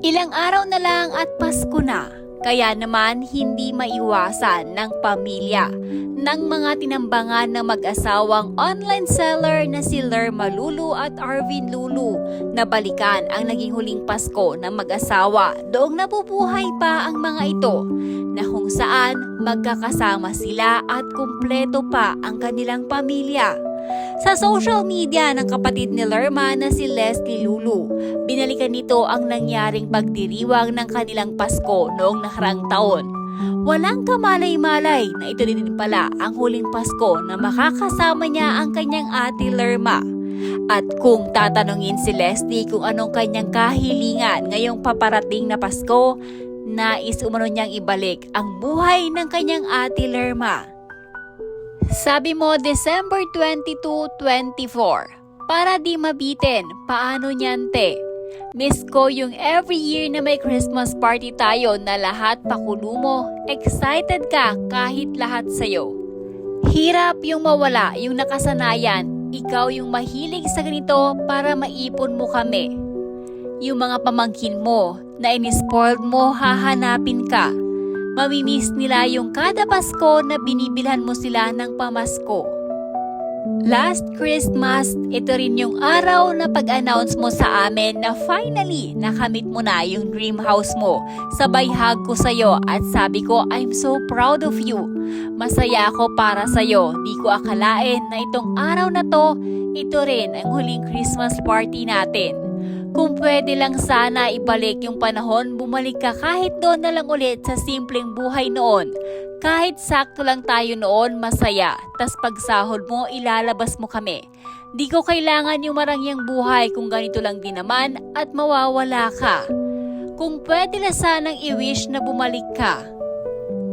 Ilang araw na lang at Pasko na, kaya naman hindi maiwasan ng pamilya ng mga tinambangan ng mag-asawang online seller na si Lerma Lulu at Arvin Lulu na balikan ang naging huling Pasko ng mag-asawa doong nabubuhay pa ang mga ito, na kung saan magkakasama sila at kumpleto pa ang kanilang pamilya. Sa social media ng kapatid ni Lerma na si Leslie Lulu, binalikan nito ang nangyaring pagdiriwang ng kanilang Pasko noong nakaraang taon. Walang kamalay-malay na ito din pala ang huling Pasko na makakasama niya ang kanyang ate Lerma. At kung tatanungin si Leslie kung anong kanyang kahilingan ngayong paparating na Pasko, nais umano niyang ibalik ang buhay ng kanyang ate Lerma. Sabi mo December 22, 24, para di mabitin, paano niyan te? Miss ko yung every year na may Christmas party tayo na lahat pakulo mo, excited ka kahit lahat sayo. Hirap yung mawala yung nakasanayan, ikaw yung mahilig sa ganito para maipon mo kami. Yung mga pamangkin mo na inispoiled mo, hahanapin ka. Mamimiss nila yung kada Pasko na binibilhan mo sila ng pamasko. Last Christmas, ito rin yung araw na pag-announce mo sa amin na finally nakamit mo na yung dream house mo. Sabay hug ko sa'yo at sabi ko, I'm so proud of you. Masaya ako para sa'yo. Di ko akalain na itong araw na to, ito rin ang huling Christmas party natin. Kung pwede lang sana ibalik yung panahon, bumalik ka kahit doon na lang ulit sa simpleng buhay noon. Kahit sakto lang tayo noon, masaya. Tas pagsahod mo, ilalabas mo kami. Di ko kailangan yung marangyang buhay kung ganito lang din naman at mawawala ka. Kung pwede lang sanang i-wish na bumalik ka.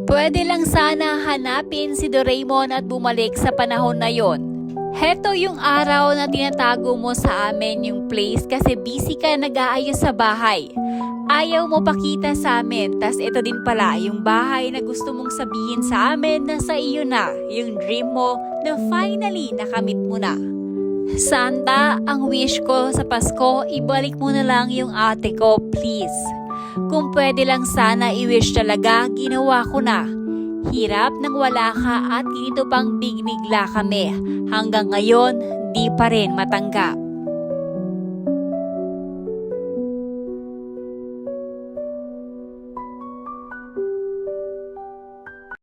Pwede lang sana hanapin si Doraemon at bumalik sa panahon na yon. Heto yung araw na tinatago mo sa amin yung place kasi busy ka nag-aayos sa bahay. Ayaw mo pakita sa amin, tas ito din pala yung bahay na gusto mong sabihin sa amin na sa iyo na, yung dream mo na finally nakamit mo na. Santa, ang wish ko sa Pasko, ibalik mo na lang yung ate ko, please. Kung pwede lang sana i-wish talaga, ginawa ko na. Hirap nang wala ka at ganito pang bignigla kami. Hanggang ngayon, di pa rin matanggap.